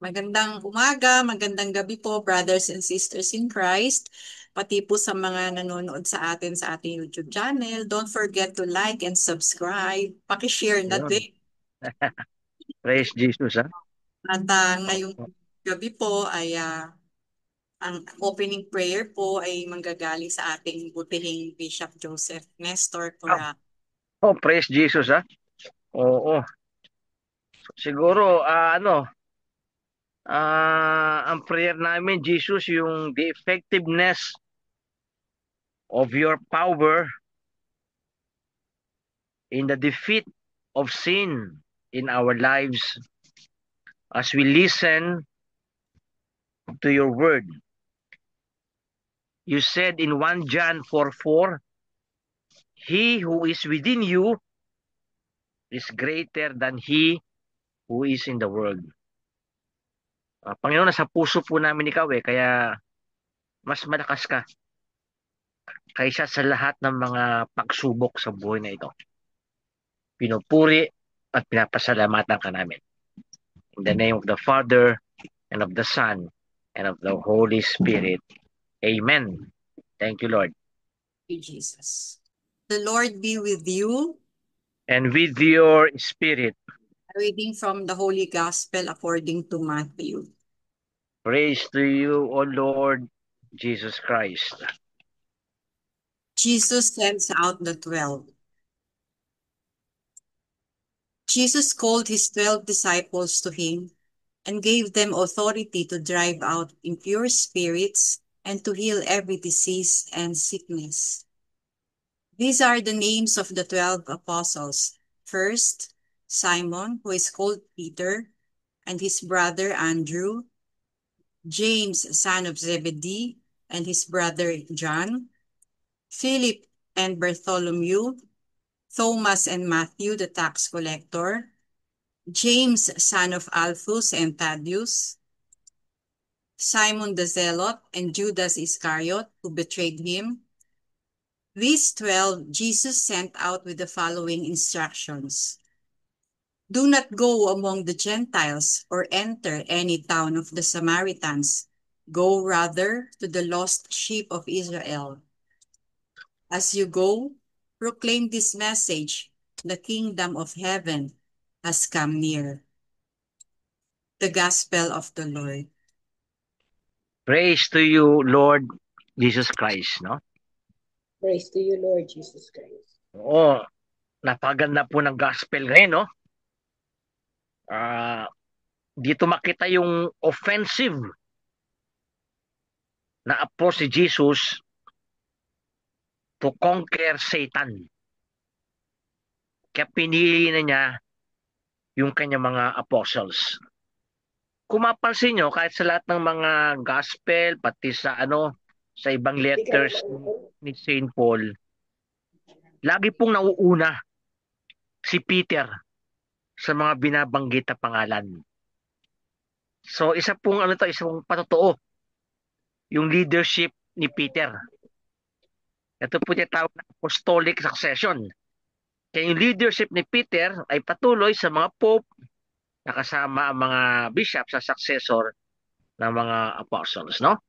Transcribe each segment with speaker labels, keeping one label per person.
Speaker 1: Magandang umaga, magandang gabi po, brothers and sisters in Christ. Pati po sa mga nanonood sa atin sa ating YouTube channel. Don't forget to like and subscribe. Paki-share na
Speaker 2: Yun.
Speaker 1: din.
Speaker 2: Praise Jesus, ha?
Speaker 1: At ngayong gabi po ay ang opening prayer po ay manggagaling sa ating butihing Bishop Joseph Nestor
Speaker 2: Oh,
Speaker 1: Cora.
Speaker 2: oh, praise Jesus, ha? Oo. Siguro, ang prayer namin, Jesus, yung the effectiveness of your power in the defeat of sin in our lives as we listen to your word. You said in 1 John 4:4, He who is within you is greater than he who is in the world. Panginoon, nasa puso po namin ikaw kaya mas malakas ka kaysa sa lahat ng mga pagsubok sa buhay na ito. Pinupuri at pinapasalamatan ka namin. In the name of the Father, and of the Son, and of the Holy Spirit. Amen. Thank you, Lord.
Speaker 1: Thank you, Jesus. The Lord be with you.
Speaker 2: And with your spirit,
Speaker 1: Reading from the Holy Gospel according to Matthew.
Speaker 2: praise to you, O Lord Jesus Christ.
Speaker 1: Jesus sends out the 12. Jesus called his 12 disciples to him and gave them authority to drive out impure spirits and to heal every disease and sickness. These are the names of the 12 apostles. First, Simon, who is called Peter, and his brother Andrew, James, son of Zebedee, and his brother John, Philip and Bartholomew, Thomas and Matthew, the tax collector, James, son of Alphaeus and Thaddeus, Simon the Zealot, and Judas Iscariot, who betrayed him. These 12 Jesus sent out with the following instructions. Do not go among the Gentiles or enter any town of the Samaritans. Go rather to the lost sheep of Israel. As you go, proclaim this message: the kingdom of heaven has come near. The Gospel of the Lord.
Speaker 2: Praise to you, Lord Jesus Christ. No?
Speaker 3: Praise to you, Lord Jesus Christ.
Speaker 2: Oo, napaganda po ng gospel ngayon, no? Ah, dito makita yung offensive na approach si Jesus to conquer Satan. Kaya pinili na niya yung kanyang mga apostles. Kung mapansin nyo, kahit sa lahat ng mga gospel, pati sa sa ibang letters ni Saint Paul, lagi pong nauuna si Peter sa mga binabanggit na pangalan. So isa pong isang patotoo, yung leadership ni Peter. Ito po tinatawag na apostolic succession. Kaya yung leadership ni Peter ay patuloy sa mga pope na kasama ang mga bishop sa successor ng mga apostles, no?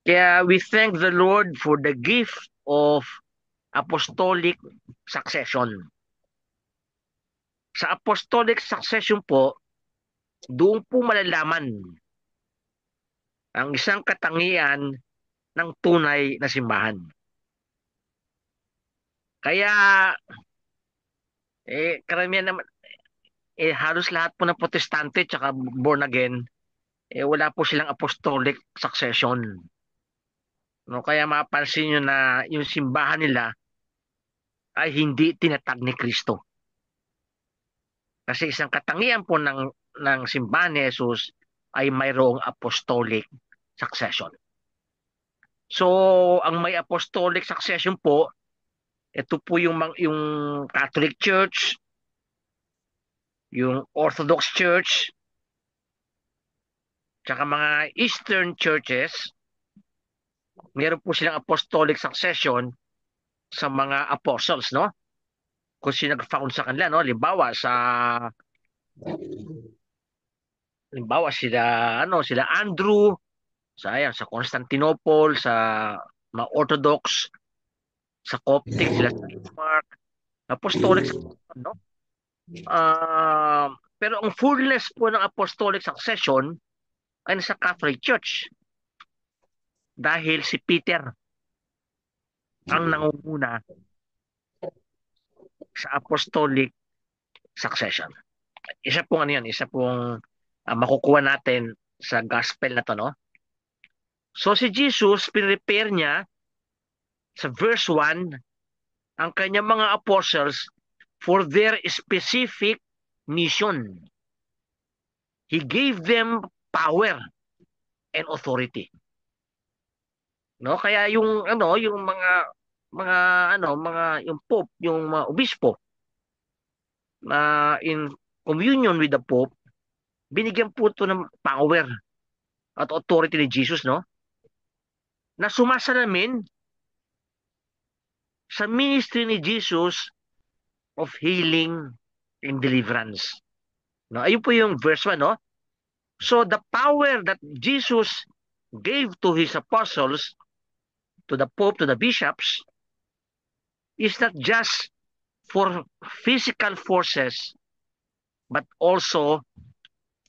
Speaker 2: Kaya we thank the Lord for the gift of apostolic succession. Sa apostolic succession po, doon po malalaman ang isang katangian ng tunay na simbahan. Kaya karamihan naman halos lahat po ng protestante tsaka born again wala po silang apostolic succession. No, kaya mapansin nyo na yung simbahan nila ay hindi tinatag ni Kristo. Kasi isang katangian po ng simbahan ni Jesus ay mayroong apostolic succession. So, ang may apostolic succession po, ito po yung Catholic Church, yung Orthodox Church, tsaka mga Eastern churches, meron po silang apostolic succession sa mga apostles, no? Kung sino nag-found sa kanila, no? Halimbawa, sa Halimbawa sila Andrew sa Constantinople, sa mga Orthodox, sa Coptic sila Mark, Apostolic succession, no? Pero ang fullness po ng Apostolic succession ay nasa Catholic Church dahil si Peter ang nangunguna sa Apostolic succession. Isa pong makukuha natin sa gospel na to, no? So si Jesus, pinrepare niya sa verse 1 ang kanyang mga apostles for their specific mission. He gave them power and authority. No? Kaya yung yung pope, yung mga obispo na in communion with the pope, binigyan po ito ng power at authority ni Jesus, no? Na sumasalamin sa ministry ni Jesus of healing and deliverance. No, ayun po yung verse 1, no? So the power that Jesus gave to his apostles, to the pope, to the bishops, is not just for physical forces, but also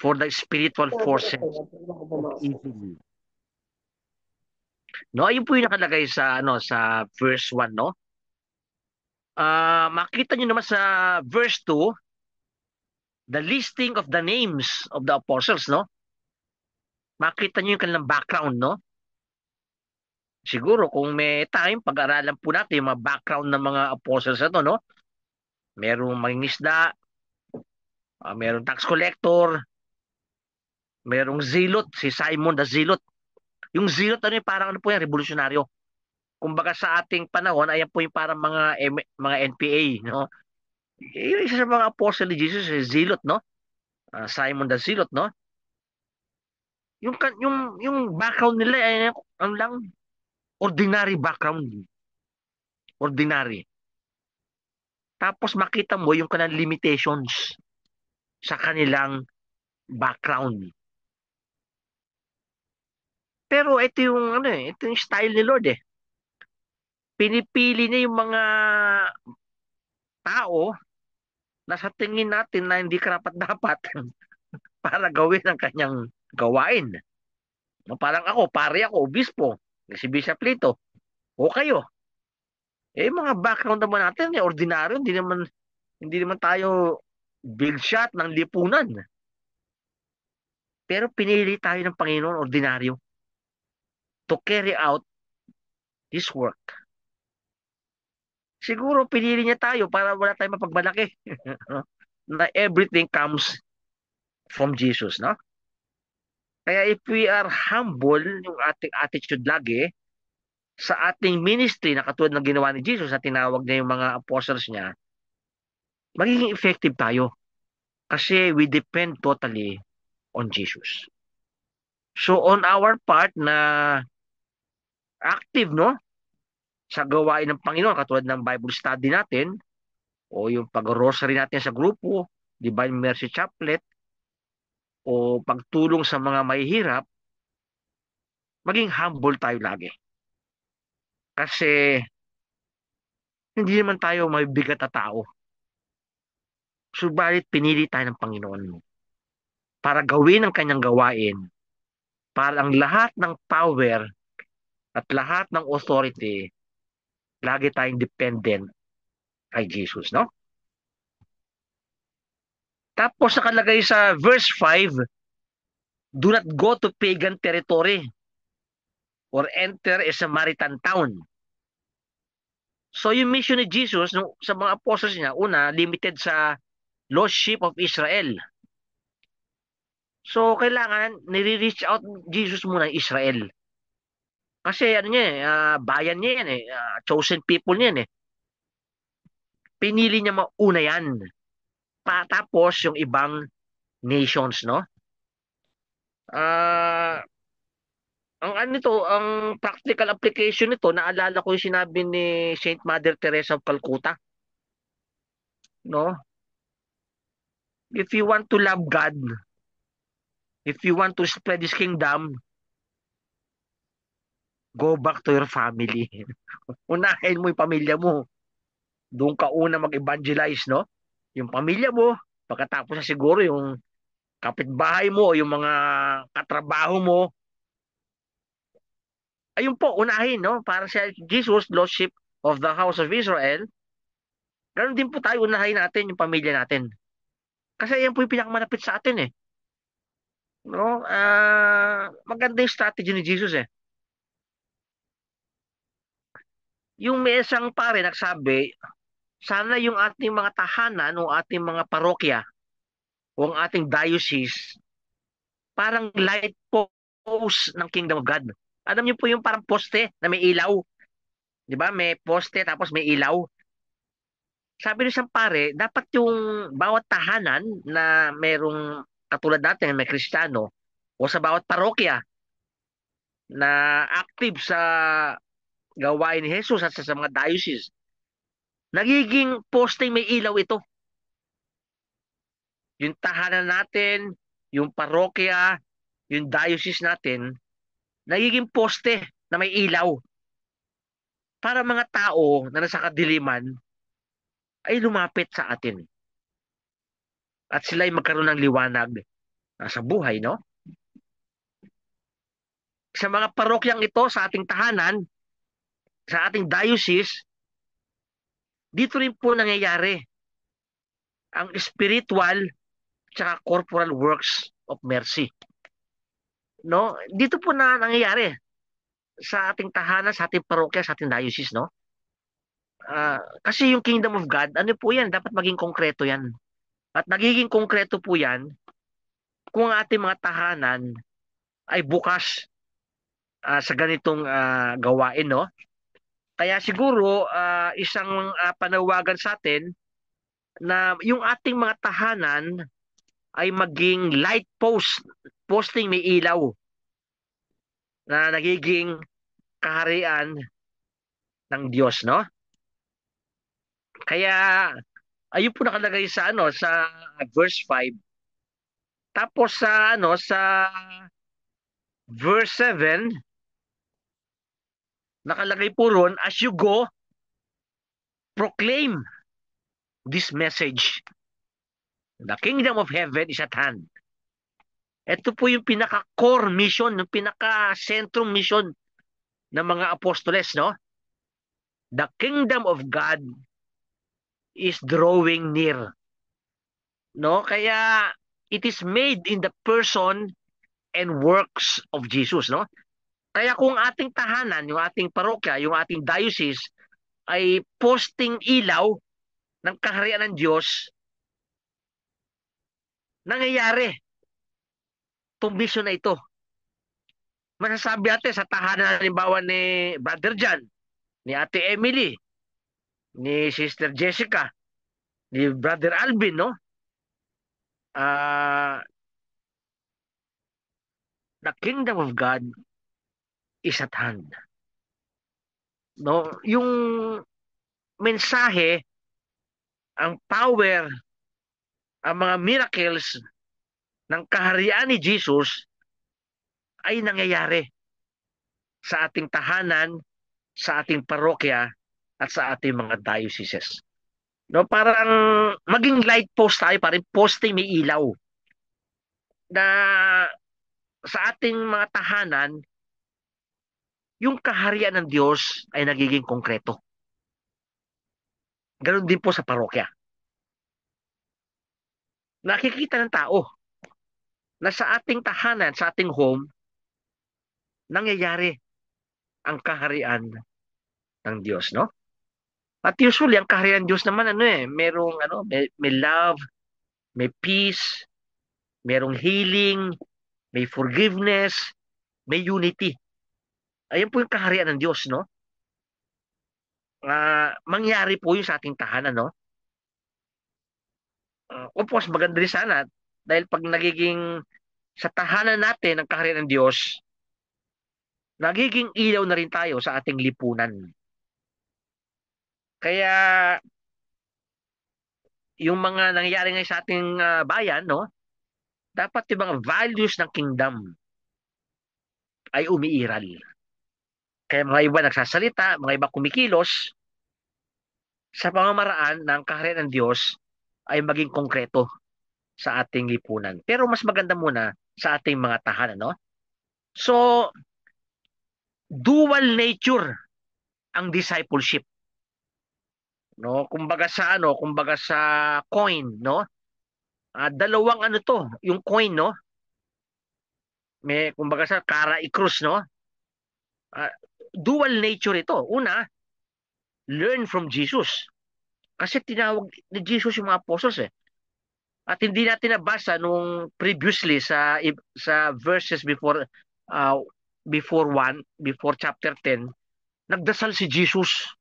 Speaker 2: for the spiritual forces of evil. No, ayun po yung nakalagay sa verse 1, no? Makita nyo naman sa verse 2, the listing of the names of the apostles, no? Makita nyo yung kanilang background, no? Siguro kung may time, pag-aralan po natin yung mga background ng mga apostles na to, no? Merong mangingisda, merong tax collector, merong zealot, si Simon the Zealot. Yung zealot, parang ano po yan, revolusyonaryo. Kumbaga sa ating panahon, ayan po yung parang mga NPA, no? Yung isa sa mga apostle ni Jesus, si Zealot, no? Simon the Zealot, no? Yung background nila ay ang lang ordinary background. Ordinary. Tapos makita mo yung kanilang limitations sa kanilang background. Pero ito yung style ni Lord eh. Pinipili niya yung mga tao na sa tingin natin na hindi karapat-dapat para gawin ang kanyang gawain. Parang ako, pare ako, obispo, si Bishop Lito, o kayo. Mga background naman natin, ordinaryo, hindi naman tayo big shot ng lipunan. Pero pinili tayo ng Panginoon, ordinaryo, to carry out His work. Siguro pinili niya tayo para wala tayong mapagmalaki. Na everything comes from Jesus, no? Kaya if we are humble, yung ating attitude lagi, sa ating ministry na katulad ng ginawa ni Jesus na tinawag niya yung mga apostles niya, magiging effective tayo. Kasi we depend totally on Jesus. So on our part na active, no? Sa gawain ng Panginoon, katulad ng Bible study natin, o yung pag-rosary natin sa grupo, Divine Mercy Chaplet, o pagtulong sa mga mahihirap, maging humble tayo lagi. Kasi hindi naman tayo may bigat na tao. Subalit pinili tayo ng Panginoon para gawin ang kanyang gawain, para ang lahat ng power at lahat ng authority, lagi tayong dependent kay Jesus, no? Tapos nakalagay sa verse 5, do not go to pagan territory or enter a Samaritan town. So yung mission ni Jesus sa mga apostles niya, una, limited sa lost sheep of Israel. So kailangan nire-reach out Jesus muna Israel. Kasi bayan niya yan chosen people niya yan eh. Pinili niya mauna yan. Tapos yung ibang nations, no? Ang practical application nito, naalala ko yung sinabi ni Saint Mother Teresa of Calcutta. No? If you want to love God, If you want to spread His kingdom, go back to your family. Unahin mo yung pamilya mo. Doon ka una mag-evangelize, no? Yung pamilya mo, pagkatapos na siguro yung kapitbahay mo o yung mga katrabaho mo, ayun po, unahin, no? Para sa Jesus, lost sheep of the house of Israel, ganun din po tayo, unahin natin yung pamilya natin. Kasi yan po yung pinakamalapit sa atin eh. No? Maganda yung strategy ni Jesus eh. Yung may isang pare nagsabi, sana yung ating mga tahanan o ating mga parokya o ang ating diocese parang light post ng Kingdom of God. Alam niyo po yung parang poste na may ilaw. Di ba? May poste tapos may ilaw. Sabi ni isang pare, dapat yung bawat tahanan na merong katulad natin, may Kristiyano, o sa bawat parokya na active sa gawain ni Jesus at sa mga diocese, nagiging posting may ilaw ito. Yung tahanan natin, yung parokya, yung diocese natin, nagiging poste na may ilaw para mga tao na nasa kadiliman ay lumapit sa atin. At sila ay magkaroon ng liwanag sa buhay, no? Sa mga parokyang ito, sa ating tahanan, sa ating diocese, dito rin po nangyayari ang spiritual tsaka corporal works of mercy. No? Dito po na nangyayari sa ating tahanan, sa ating parokya, sa ating diocese, no? Kasi yung kingdom of God, ano po yan? Dapat maging konkreto yan. At nagiging konkreto po yan kung ang ating mga tahanan ay bukas sa ganitong gawain, no? Kaya siguro isang panawagan sa atin na yung ating mga tahanan ay maging light post, posting may ilaw na nagiging kaharian ng Diyos, no? Kaya ayun po nakalagay sa sa verse 5. Tapos sa verse 7 nakalagay po ron, as you go, proclaim this message. The kingdom of heaven is at hand. Ito po yung pinaka-core mission, yung pinaka-sentrum mission ng mga apostoles, no? The kingdom of God is drawing near. No? Kaya it is made in the person and works of Jesus, no? Kaya kung ating tahanan, yung ating parokya, yung ating diocese ay posting ilaw ng kaharian ng Diyos, nangyayari itong mission na ito. Masasabi natin sa tahanan halimbawa ni Brother John, ni Ate Emily, ni Sister Jessica, ni Brother Alvin, no? The kingdom of God is at hand. No? Yung mensahe, ang power, ang mga miracles ng kaharian ni Jesus ay nangyayari sa ating tahanan, sa ating parokya, at sa ating mga dioceses. No, parang maging light post tayo, parang posting may ilaw na sa ating mga tahanan, yung kaharian ng Diyos ay nagiging konkreto. Ganon din po sa parokya. Nakikita ng tao na sa ating tahanan, sa ating home, nangyayari ang kaharian ng Diyos, no? At usually, ang kaharian ng Diyos naman, merong, may love, may peace, merong healing, may forgiveness, may unity. Ayan po yung kaharian ng Diyos, no? Mangyari po yun sa ating tahanan, no? Of course, maganda rin sana dahil pag nagiging sa tahanan natin ang kaharian ng Diyos, nagiging ilaw na rin tayo sa ating lipunan. Kaya yung mga nangyayari ngayon sa ating bayan, no? dapat yung mga values ng kingdom ay umiiral. Kaya mga iba nagsasalita, mga iba kumikilos sa pamamaraan ng kaharian ng Diyos ay maging konkreto sa ating lipunan. Pero mas maganda muna sa ating mga tahanan, no? So, dual nature ang discipleship, no? Kumbaga sa coin, no? Dalawang ano to, yung coin, no? May kumbaga sa kara i-krus, no? Ah, dual nature ito. Una, learn from Jesus. Kasi tinawag ni Jesus yung mga apostles eh. At hindi natin nabasa nung previously sa verses uh, before chapter 10, nagdasal si Jesus.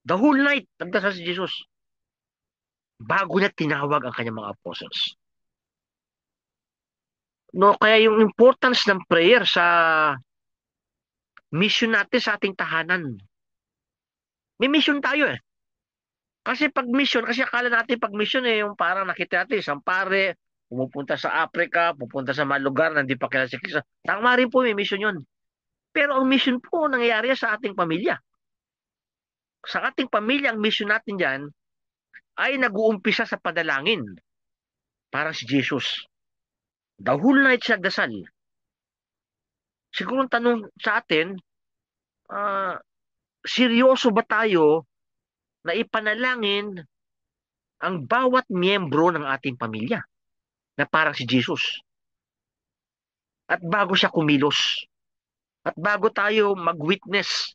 Speaker 2: The whole night nagdasal si Jesus bago niya tinawag ang kanyang mga apostles. No, kaya yung importance ng prayer sa mission natin sa ating tahanan. May mission tayo eh. Kasi akala natin pag mission eh, yung parang nakita natin, isang pare, pumupunta sa Africa, pupunta sa mga lugar na hindi pa kilala si Kristo. Tama rin po, may mission yun. Pero ang mission po nangyayari sa ating pamilya. Sa ating pamilya, ang mission natin dyan ay nag-uumpisa sa padalangin. Parang si Jesus. The whole night siya nagdasal. Siguro ang tanong sa atin, ah, seryoso ba tayo na ipanalangin ang bawat miyembro ng ating pamilya na parang si Jesus? At bago siya kumilos, at bago tayo mag-witness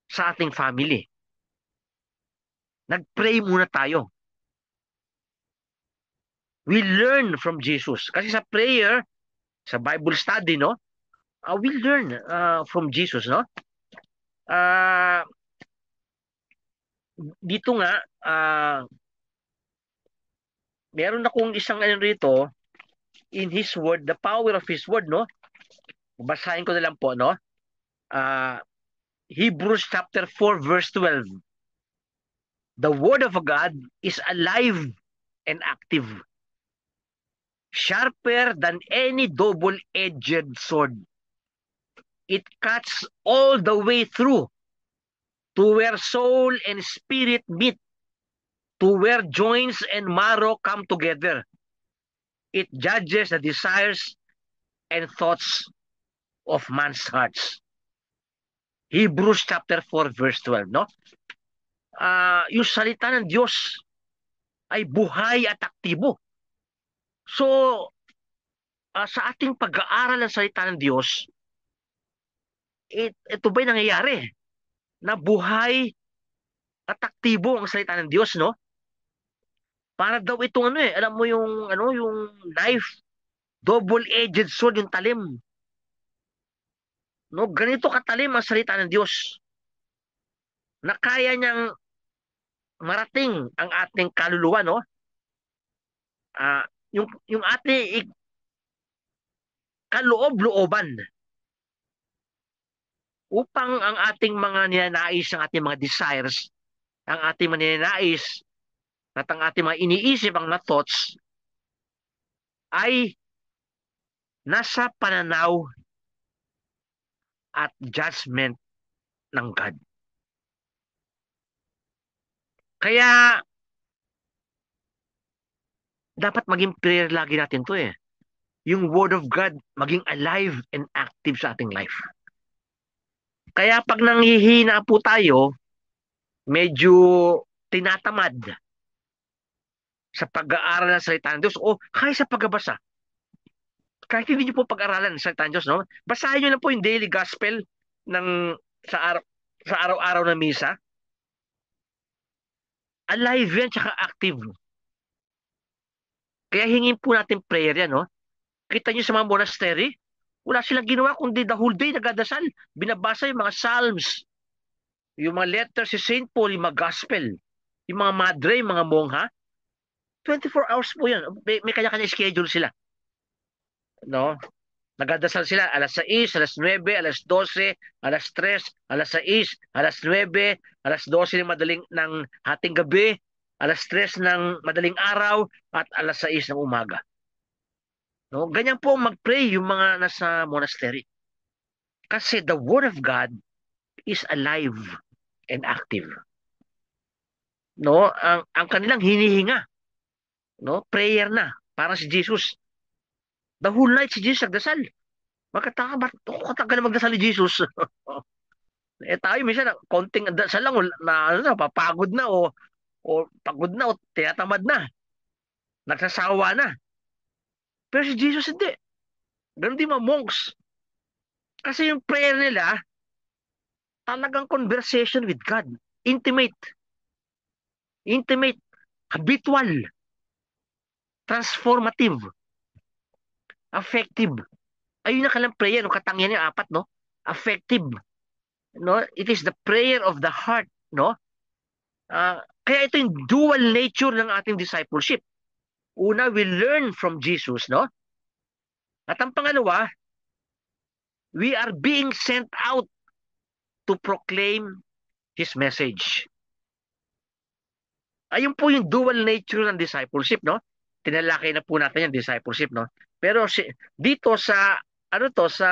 Speaker 2: sa ating family, nag-pray muna tayo. We learn from Jesus. Kasi sa prayer, sa Bible study, no? We learn from Jesus, no? Uh, Dito nga, meron akong isang ano rito, in His Word, the power of His Word, no? Basahin ko na lang po, no? Hebrews chapter 4, verse 12. The Word of God is alive and active, sharper than any double-edged sword. It cuts all the way through to where soul and spirit meet, to where joints and marrow come together. It judges the desires and thoughts of man's hearts. Hebrews chapter 4 verse 12, no? Yung salita ng Diyos ay buhay at aktibo. So, sa ating pag-aaral ng salita ng Diyos, ito ba'y nangyayari? Na buhay at aktibo ang salita ng Diyos, no? Para daw itong ano eh, alam mo yung knife, double-edged sword, yung talim. No, ganito katalim ang salita ng Diyos na kaya niyang marating ang ating kaluluwa, no? Yung ating kaloob-looban upang ang ating mga ninanais, ang ating mga desires, ang ating mga ninanais at ang ating mga iniisip, ang mga thoughts ay nasa pananaw at judgment ng God. Kaya dapat maging prayer lagi natin to eh. Yung Word of God maging alive and active sa ating life. Kaya pag nanghihina po tayo, medyo tinatamad sa pag-aaral ng salita ng Diyos o kaya sa pagbabasa. Kahit hindi nyo po pag-aralan ng salita ng Diyos, no? Basahin nyo lang po yung daily gospel sa araw-araw na misa. Alive yan, tsaka active. Kaya hingin po natin prayer yan, no? Kita nyo sa mga monastery, wala silang ginawa kundi the whole day nagdadasal. Binabasa yung mga psalms, yung mga letters si St. Paul, yung mga gospel, yung mga madre, yung mga mongha. 24 hours po yan. May kanya-kanya schedule sila. No? Nagdadasal sila alas 6, alas 9, alas 12, alas 3, alas 6, alas 9, alas 12 ng madaling ng hating gabi. 3 ng madaling araw at 6 ng umaga. No? Ganyan po mag-pray yung mga nasa monastery. Kasi the Word of God is alive and active. No? Ang kanilang hinihinga, no? Prayer na. Para si Jesus. The whole night si Jesus nagdasal. Magkataka, ba't katagal na magdasal ni Jesus? Tayo minsan, konting dasal lang, papagod na o pagod na o tinatamad na. Nagsasawa na. Pero si Jesus hindi. Ganun din mga monks. Kasi yung prayer nila, talagang conversation with God. Intimate. Intimate. Habitual. Transformative. Affective. Ayun na kalang prayer, no? Katangian niya, 4, no? Affective. No? It is the prayer of the heart, no? Kaya ito yung dual nature ng ating discipleship. Una, we learn from Jesus, no? At ang pangalawa, we are being sent out to proclaim His message. Ayun po yung dual nature ng discipleship, no? Tinalakay na po natin yung discipleship, no? Pero dito sa, sa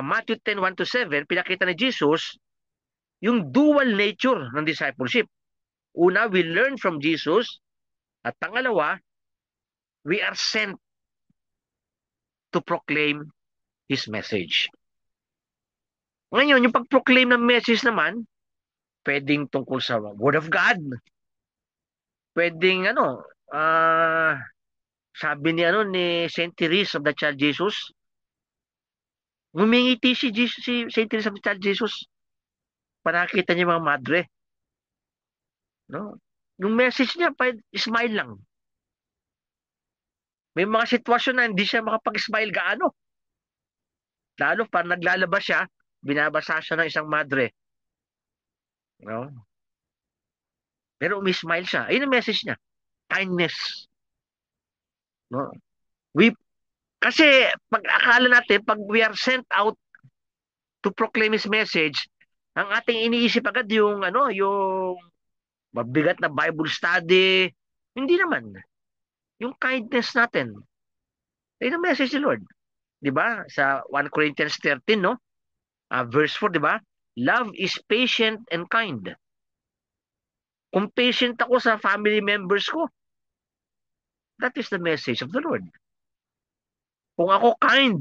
Speaker 2: Matthew 10:1-7, pinakita ni Jesus yung dual nature ng discipleship. Una, we learn from Jesus. At pangalawa, we are sent to proclaim His message. Ngayon, yung pag-proclaim ng message naman, pwedeng tungkol sa Word of God. Pwedeng sabi ni Saint Therese of the Child Jesus, ngumingiti si Saint Therese of the Child Jesus para nakita niya mga madre. No? Yung message niya, smile lang. May mga sitwasyon na hindi siya makapag-smile gaano. Lalo pa naglalabas siya, binabasa siya ng isang madre. No? Pero umi-smile siya. Ayun ang message niya. Kindness. No? Kasi pag akala natin, pag we are sent out to proclaim His message, ang ating iniisip agad yung mabigat na Bible study. Hindi naman. Yung kindness natin. Ayun ang message ni Lord. 'Di ba? Sa 1 Corinthians 13, no? Verse 4, 'di ba? Love is patient and kind. Kung patient ako sa family members ko, that is the message of the Lord. Kung ako kind,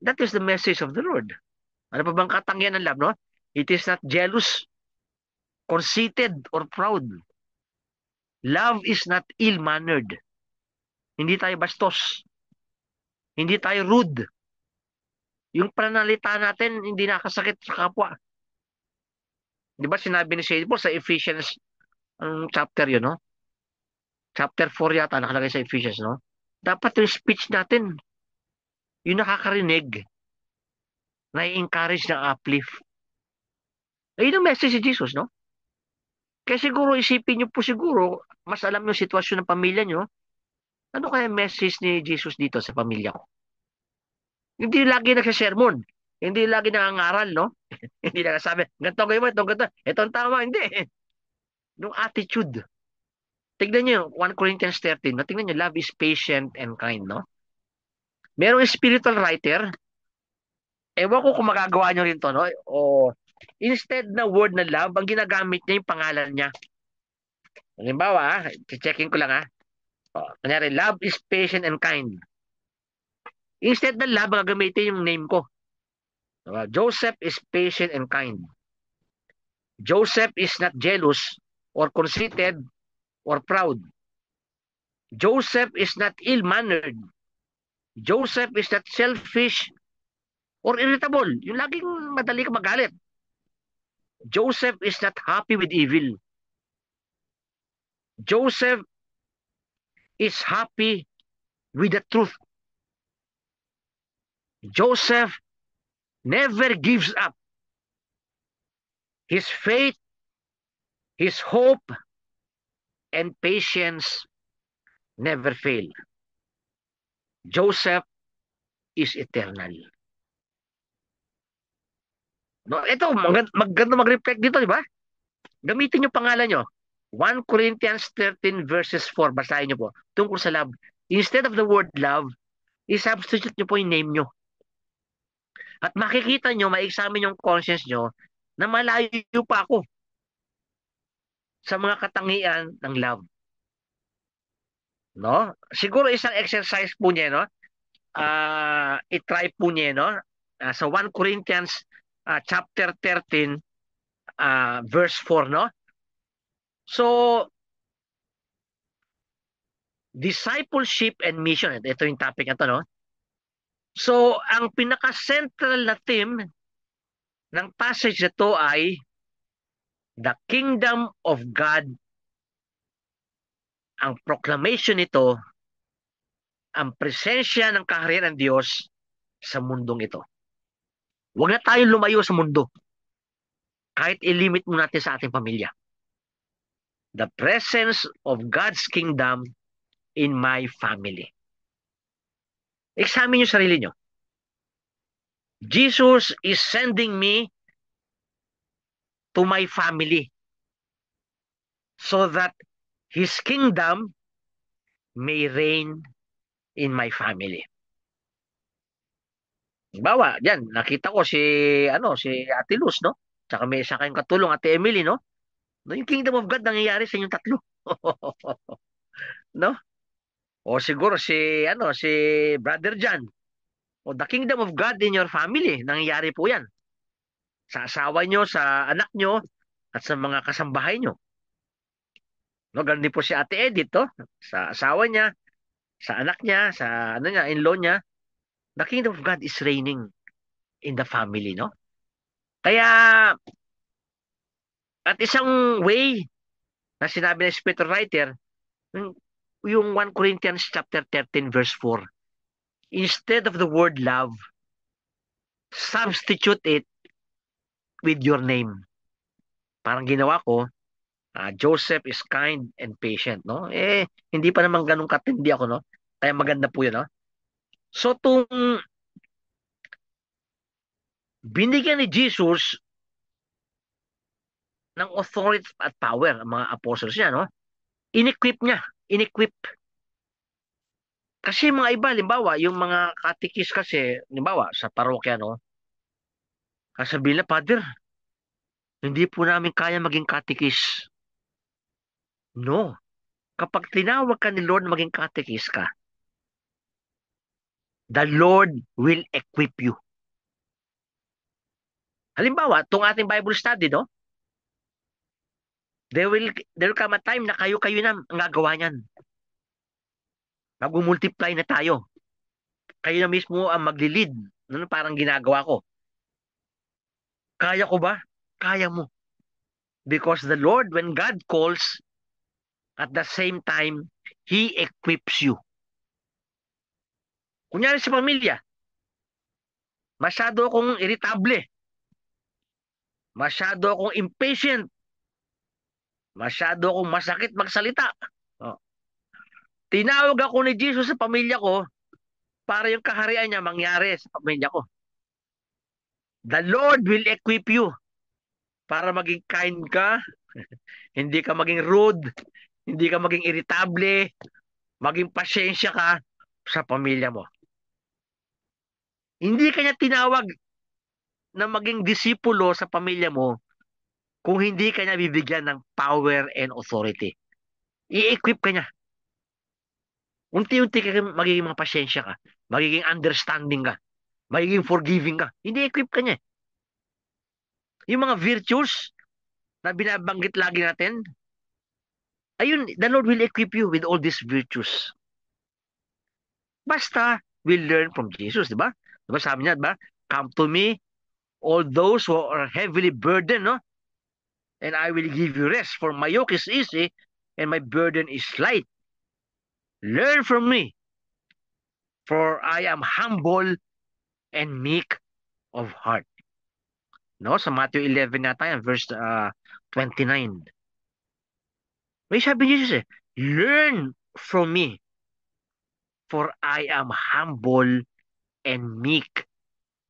Speaker 2: that is the message of the Lord. Ano pa bang katangian ng love, no? It is not jealous, conceited, or proud. Love is not ill-mannered. Hindi tayo bastos. Hindi tayo rude. Yung pananalita natin, hindi nakasakit sa kapwa. Di ba sinabi ni St. Paul sa Ephesians, chapter yun, no? Chapter 4 yata nakalagay sa Ephesians, no? Dapat yung speech natin, yung nakakarinig, na-encourage, na uplift. Ayun ang message si Jesus, no? Kaya siguro isipin nyo po siguro, mas alam yung sitwasyon ng pamilya nyo, ano kaya message ni Jesus dito sa pamilya ko? Hindi lagi nagsasermon. Hindi lagi nangangaral, no? Hindi lang sabi, ganito kayo mo, ito ang tama. Hindi. Yung attitude. Tignan nyo yung 1 Corinthians 13, no? Tignan nyo, love is patient and kind, no? Merong spiritual writer, ewan ko kung magagawa nyo rin to, no? O, instead na word na love, ang ginagamit niya yung pangalan niya. Halimbawa, checking ko lang, kanyari, love is patient and kind. Instead na love, gagamitin yung name ko. Joseph is patient and kind. Joseph is not jealous or conceited or proud. Joseph is not ill-mannered. Joseph is not selfish or irritable. Yung laging madali ka magalit. Joseph is not happy with evil. Joseph is happy with the truth. Joseph never gives up. His faith, his hope, and patience never fail. Joseph is eternal. No, ito, maganda mag-reflect dito, di ba? Gamitin niyo pangalan niyo. 1 Corinthians 13 verses 4. Basahin niyo po. Tungkol sa love. Instead of the word love, i-substitute niyo po yung name niyo. At makikita niyo, ma-examine yung conscience niyo na malayo pa ako sa mga katangian ng love. No? Siguro isang exercise po niya, no? I-try po niya, no? Sa 1 Corinthians chapter 13 verse 4, no? So, discipleship and mission. Ito yung topic na to, no? So, ang pinaka-central na theme ng passage na to ay the kingdom of God. Ang proclamation nito, ang presensya ng kaharian ng Diyos sa mundong ito. Huwag na tayong lumayo sa mundo. Kahit ilimit mo natin sa ating pamilya. The presence of God's kingdom in my family. Examine yung sarili nyo. Jesus is sending me to my family so that His kingdom may reign in my family. Bawa, diyan, nakita ko si Ate Luz, no? Tsaka may isa kayong katulong, Ate Emily, no? No, yung kingdom of God nangyayari sa inyong tatlo. No? O siguro si Brother John. O the kingdom of God in your family, nangyayari po 'yan. Sa asawa nyo, sa anak nyo, at sa mga kasambahay nyo. No, ganun din po si Ate Edith, to? Sa asawa niya, sa anak niya, sa in-law niya. The kingdom of God is reigning in the family, no? Kaya, at isang way na sinabi ng scripture writer, yung 1 Corinthians chapter 13 verse 4, instead of the word love, substitute it with your name. Parang ginawa ko, Joseph is kind and patient, no? Hindi pa naman ganun katindi ako, no? Kaya maganda po yun, no? So, binigyan ni Jesus ng authority at power ang mga apostles niya, no? In-equip niya. In-equip. Kasi mga iba, limbawa, yung mga katikis kasi, limbawa, sa parokya, no? Kasabihin na, Father, hindi po namin kaya maging katikis. No. Kapag tinawag ka ni Lord na maging katikis ka, the Lord will equip you. Halimbawa, itong ating Bible study, no? There will come a time na kayo-kayo na ang gagawa niyan. Mag-multiply na tayo. Kayo na mismo ang magli-lead. Ano, parang ginagawa ko. Kaya ko ba? Kaya mo. Because the Lord, when God calls, at the same time, He equips you. Kunyari sa pamilya, masyado akong irritable. Masyado akong impatient. Masyado akong masakit magsalita. Oh. Tinawag ako ni Jesus sa pamilya ko para yung kaharian niya mangyari sa pamilya ko. The Lord will equip you para maging kind ka, hindi ka maging rude, hindi ka maging irritable, maging pasyensya ka sa pamilya mo. Hindi kanya tinawag na maging disipulo sa pamilya mo kung hindi kanya bibigyan ng power and authority. I-equip kanya. Unti-unti ka magiging mga pasyensya ka, magiging understanding ka, magiging forgiving ka. Hindi equip kanya. Yung mga virtues na binabanggit lagi natin, ayun, the Lord will equip you with all these virtues. Basta, we'll learn from Jesus, di ba? Di ba sabi niya, di ba? Come to me, all those who are heavily burdened, no? And I will give you rest, for my yoke is easy and my burden is light. Learn from me, for I am humble and meek of heart. No, sa Matthew 11 na tayo, verse 29. May sabi ni Jesus learn from me, for I am humble and meek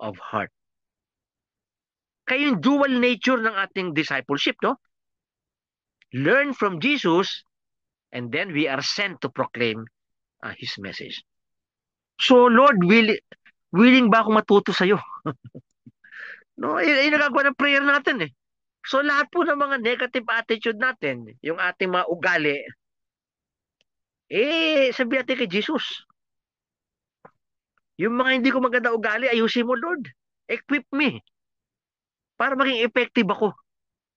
Speaker 2: of heart. Kaya yung dual nature ng ating discipleship, no? learn from Jesus, and then we are sent to proclaim His message. So, Lord, willing ba akong matuto sa'yo? No, yun nagagawa ng prayer natin eh. So, lahat po ng mga negative attitude natin, yung ating mga ugali, sabi natin kay Jesus. Yung mga hindi ko maganda ugali, ayusin mo, Lord. Equip me para maging effective ako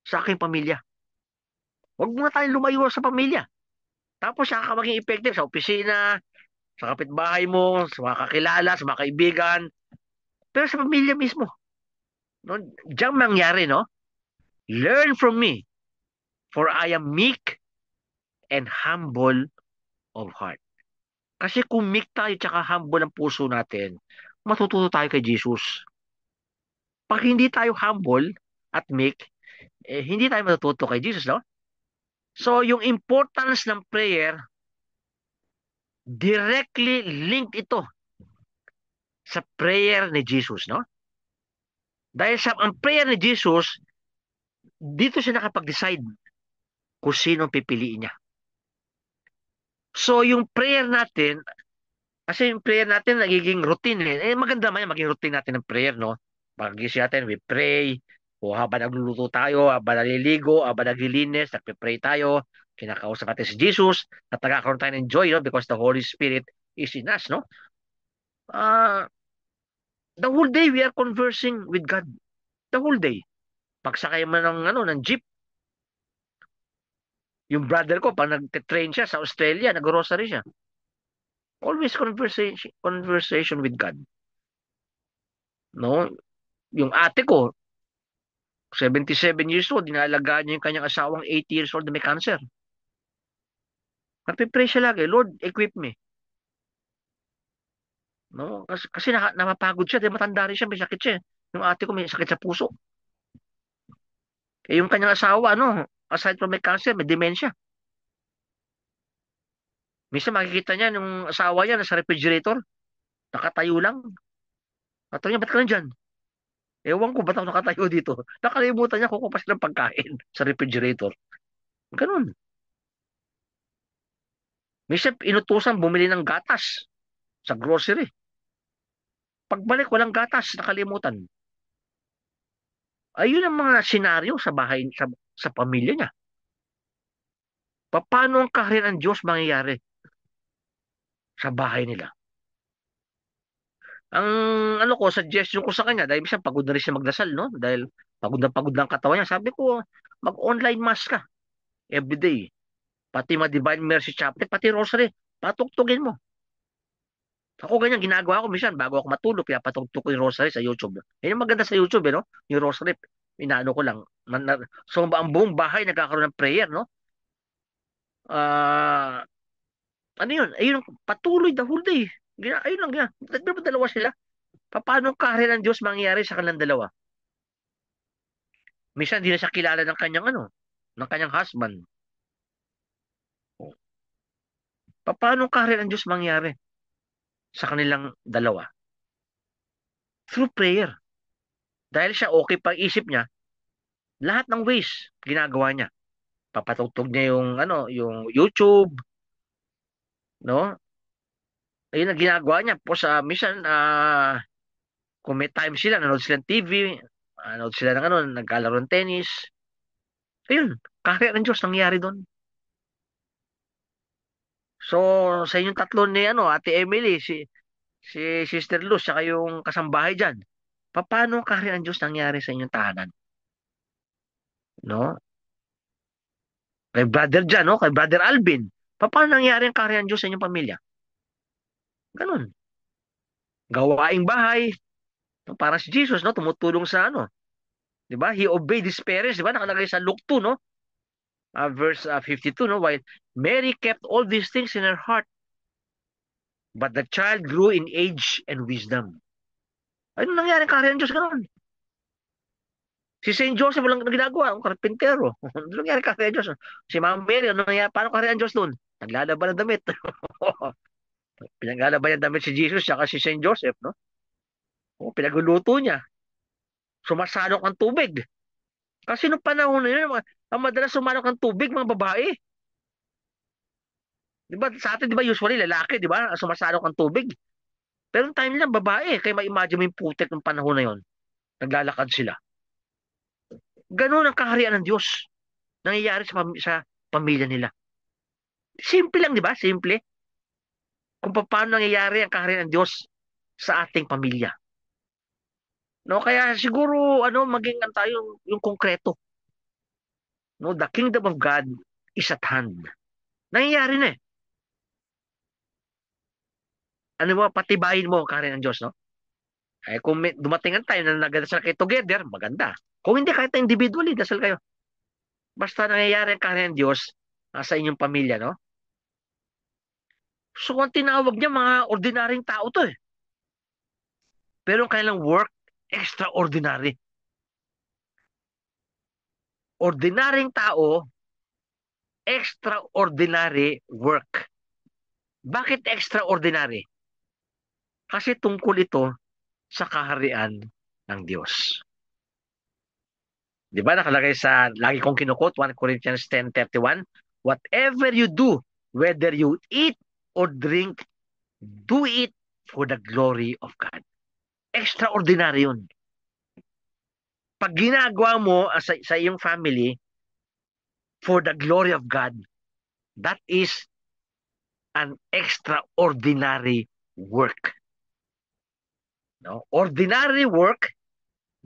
Speaker 2: sa aking pamilya. Huwag muna tayong lumayo sa pamilya. Tapos saka ka maging effective sa opisina, sa kapitbahay mo, sa mga kakilala, sa mga kaibigan, pero sa pamilya mismo. No? Diyan mangyari, no? Learn from me, for I am meek and humble of heart. Kasi kung meek tayo tsaka humble ang puso natin, matututo tayo kay Jesus. Pag hindi tayo humble at meek, hindi tayo matututo kay Jesus, no? So, yung importance ng prayer, directly linked ito sa prayer ni Jesus, no? Dahil sa ang prayer ni Jesus, dito siya nakapag-decide kung sino pipiliin niya. So, yung prayer natin, kasi yung prayer natin nagiging routine eh. Maganda man yan, maging routine natin ng prayer, no? Pag-gising natin, we pray, o habang nagluluto tayo, habang naliligo, habang naglilinis, nagpe-pray tayo, kinakausap natin si Jesus, at nagkakaroon tayo ng joy, no? Because the Holy Spirit is in us, no? The whole day we are conversing with God. The whole day. Pagsakay man ng jeep, yung brother ko, pag nag-train siya sa Australia, nag-grocery siya. Always conversation with God. No? Yung ate ko, 77 years old, dinalagaan niya yung kanyang asawang 80 years old na may cancer. Nagpipray siya lagi, Lord, equip me. No? Kasi napapagod siya, dahil matanda rin siya, may sakit siya. Yung ate ko may sakit sa puso. Yung kanyang asawa, aside from may cancer, may dementia. Minsan makikita niya yung asawa niya nasa refrigerator, nakatayo lang. At niya, ba't ka nandyan? Ewan ko, ba't ako nakatayo dito? Nakalimutan niya kukupas ng pagkain sa refrigerator. Ganun. Minsan, inutusan bumili ng gatas sa grocery. Pagbalik, walang gatas, nakalimutan. Ayun ang mga senaryo sa bahay, sa pamilya niya. Paano ang kaharian ng Diyos mangyayari sa bahay nila? Ang suggestion ko sa kanya, dahil minsan pagod na rin siya magdasal, no? Dahil pagod na ang katawan niya. Sabi ko, mag-online mass ka everyday. Pati mga Divine Mercy Chaplet, pati Rosary, patugtugin mo. Ako ganyan, ginagawa ko minsan, bago ako matulog, kaya patugtog ko yung Rosary sa YouTube. Yan yung maganda sa YouTube, no? Yung Rosary, inaano ko lang. So, ang buong bahay nagkakaroon ng prayer, no? Ano yun? Ayun, patuloy the whole day. Ayun lang, yan. Dalawa sila. Paano ang kaharian ng Diyos mangyayari sa kanilang dalawa? Minsan, hindi na siya kilala ng kanyang husband. Paano ang kaharian ng Diyos mangyayari sa kanilang dalawa? Through prayer. Dahil siya okay pag-isip niya, lahat ng ways ginagawa niya. Papatugtog niya yung YouTube, no? Ayun ang ginagawa niya. Po sa minsan, kung may time sila, nanood sila ng TV, nanood sila nagkalaro ng tennis. Ayun, kaharian ng Diyos nangyari doon. So, sa inyong tatlo ni Ate Emily, si Sister Luz, saka yung kasambahay dyan, paano ang kaharian ng Diyos nangyari sa inyong tahanan? No? Kay brother dyan, no? Kay brother Alvin, paano nangyari ang kaharian ng Diyos sa inyong pamilya? Ganun. Gawaing bahay, no? Para si Jesus, no? Tumutulong sa di ba? He obeyed his parents, di ba? Nakalagay sa Luke 2, no? Verse 52, no? While Mary kept all these things in her heart, but the child grew in age and wisdom. Ano nangyari ang kaharian ng Diyos? Ganun. Si Saint Joseph, walang ginagawa, ang karpintero. Ano nangyari kaharian ng Diyos? Si Mama Mary, ano nangyari? Paano kaharian ng Diyos doon? Naglalaban ng damit. Pinaglalaban ng damit si Jesus, saka si Saint Joseph, no? Pinagluluto niya. Sumasalok ang tubig. Kasi nung panahon na yun, ang madalas sumalok ng tubig, mga babae. Di ba? Sa atin, di ba, usually lalaki, di ba? Sumasalok ng tubig. Pero yung time nila, babae. Kaya ma-imagine mo yung putek ng panahon na yun. Naglalakad sila. Ganun ang kaharian ng Diyos. Nangyayari sa pamilya nila. Simple lang, di ba? Simple. Kung paano nangyayari ang kaharian ng Diyos sa ating pamilya. No, kaya siguro maging tayo yung konkreto. No, the kingdom of God is at hand. Nangyayari na eh. Ano mo, patibayin mo ang kaharian ng Diyos, no? Eh, kung dumating ang time na nagdasal kayo together, maganda. Kung hindi, kahit individually, dasal kayo. Basta nangyayari ang kaharian ng Diyos sa inyong pamilya, no? So, ang tinawag niya, mga ordinaryong tao to eh. Pero ang kanilang work, extraordinary. Ordinaryong tao, extraordinary work. Bakit extraordinary? Kasi tungkol ito sa kaharian ng Diyos. Di ba nakalagay sa, lagi kong kinukot, 1 Corinthians 10:31, whatever you do, whether you eat or drink, do it for the glory of God. Extraordinary yun. Pag ginagawa mo sa iyong family for the glory of God, that is an extraordinary work. No? Ordinary work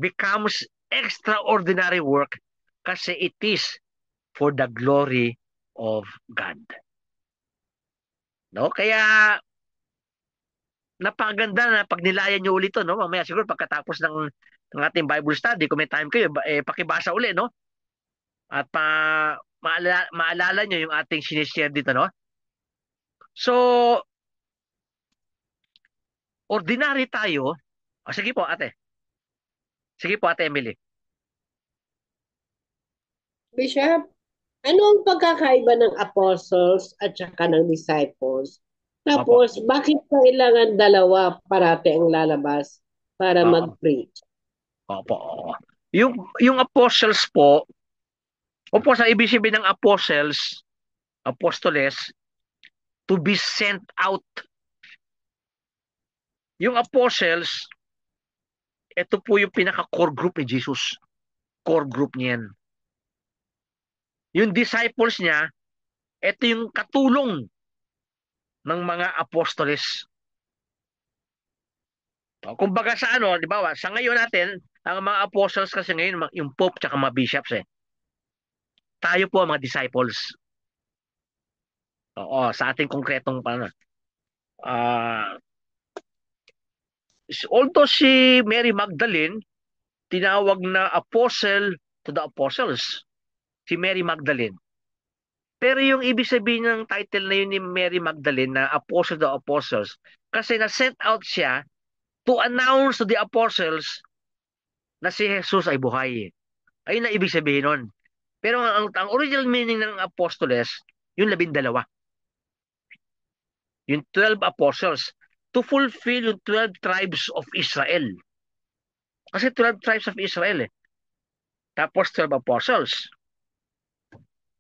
Speaker 2: becomes extraordinary work kasi it is for the glory of God. No? Kaya napakaganda na pag nilayan nyo ulit to, no? Mamaya siguro pagkatapos ng ating Bible study, kung may time kayo, pakibasa ulit, no? At maalala nyo yung ating sinishare dito, no? So, ordinary tayo. Sige po, ate. Sige po, ate Emily.
Speaker 3: Bishop, ano ang pagkakaiba ng apostles at saka ng disciples? Tapos, bakit kailangan dalawa parati ang lalabas para mag-preach?
Speaker 2: Opo. Yung apostles po, sa ibig sabihin ng apostles, apostoles, to be sent out. Yung apostles, ito po yung pinaka-core group ni Jesus. Core group niyan. Yung disciples niya, ito yung katulong ng mga apostoles. Kumbaga sa di ba, sa ngayon natin, ang mga apostles kasi ngayon, yung pope tsaka mga bishops eh. Tayo po ang mga disciples. Oo, sa ating konkretong although si Mary Magdalene, tinawag na apostle to the apostles. Si Mary Magdalene. Pero yung ibig sabihin ng title na yun ni Mary Magdalene na apostle to the apostles, kasi na-sent out siya to announce to the apostles na si Jesus ay buhay. Ayun na ibig sabihin nun. Pero ang original meaning ng apostoles, yung 12. Yung 12 apostles. To fulfill yung 12 tribes of Israel. Kasi 12 tribes of Israel eh. Tapos 12 apostles.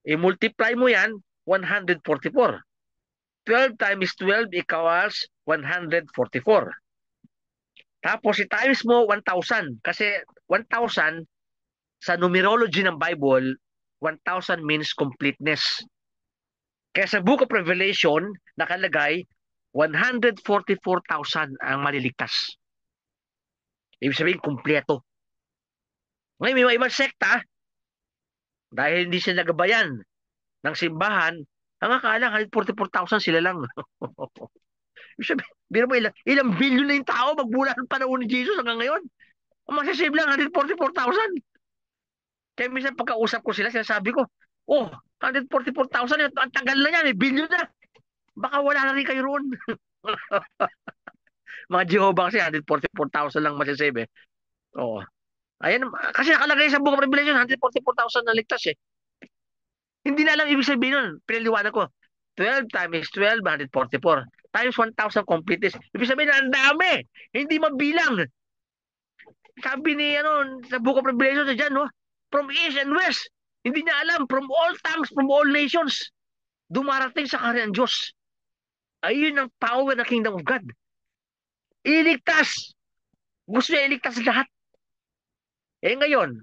Speaker 2: I-multiply mo yan, 144. 12 times 12 equals 144. Tapos i-times mo 1,000. Kasi 1,000 sa numerology ng Bible, 1,000 means completeness. Kaya sa Book of Revelation, nakalagay 144,000 ang maliligtas. Ibig sabihin, kumpleto. Ngayon, may ibang sekta, dahil hindi sila nagabayan ng simbahan, ang akala, 144,000 sila lang. Ibig sabihin, biro mo ilang billion na yung tao magmula ng panahon ni Jesus hanggang ngayon. Ang masasave lang, 144,000. Kaya minsan pagkausap ko sila, sinasabi ko, 144,000, ang tagal na yan, may billion na. Baka wala na rin kayo roon. Mga Jehovah kasi 144,000 lang masasave eh. Oo. Ayan, kasi nakalagay sa Book of Revelation, 144,000 na ligtas eh. Hindi na alam ibig sabihin nun. Pinaliwanag ko. 12 times 12, 144. Times 1,000 completeness. Ibig sabihin na ang dami. Hindi mabilang. Sabi ni sa Book of Revelation na dyan, from east and west. Hindi niya alam, from all tongues, from all nations, dumarating sa kaharian ng Diyos. Ayun ang power ng kingdom of God. Iligtas. Gusto niya iligtas lahat. Ngayon,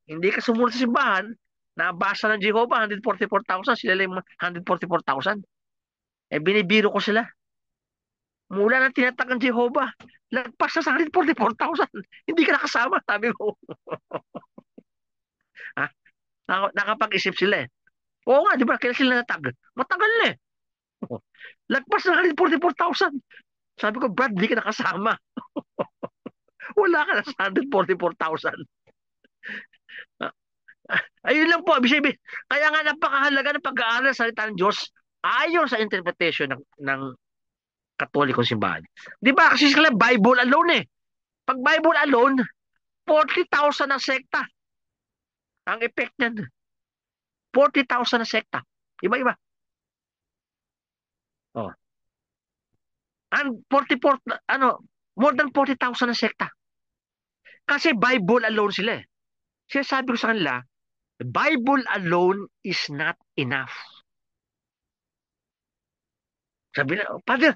Speaker 2: hindi ka sumunod sa simbahan, nabasa ng Jehovah, 144,000, sila lang 144,000. Binibiro ko sila. Mula na tinatag ng Jehovah, lagpas na sa 144,000. Hindi ka nakasama, sabi ko. Ha? Nakapag-isip sila Oo nga, di ba? Kailan sila natag? Matagal na Lagpas na 144,000. Sabi ko, Brad, di ka nakasama. Wala ka na sa 144,000. Ayun lang po, ibig kaya nga napakahalaga ng pag-aaral sa salita ng Diyos ayon sa interpretation ng Katolikong simbahan. Di ba? Kasi sila Bible alone Pag Bible alone, 40,000 na sekta. Ang effect niyan. 40,000 na sekta. Iba-iba. Oh. And 44, more than 40,000 na sekta. Kasi Bible alone sila Sinasabi ko sa kanila, the Bible alone is not enough. Sabi na, Father,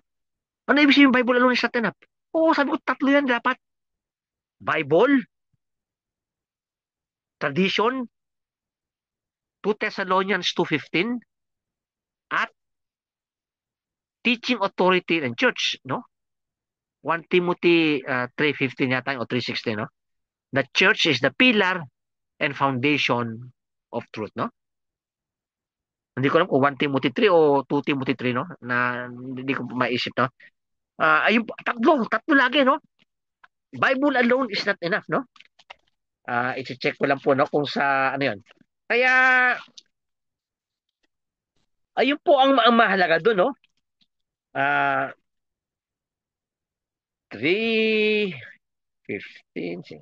Speaker 2: ano ibig sabihin Bible alone is not enough? Oo, sabi ko, 3 yan dapat. Bible, tradition, 2 Thessalonians 2:15, at teaching authority ng church, no? 1 Timothy 3:15 yata o 3:16, no? The church is the pillar and foundation of truth, no? Hindi ko alam kung 1 Timothy 3 o 2 Timothy 3, no? Na hindi ko maisip, no? Ayun, tatlo lagi, no? Bible alone is not enough, no? I-check ko lang po, no? Kung sa, ano yun. Kaya, ayun po ang mahalaga doon, no? 3:15.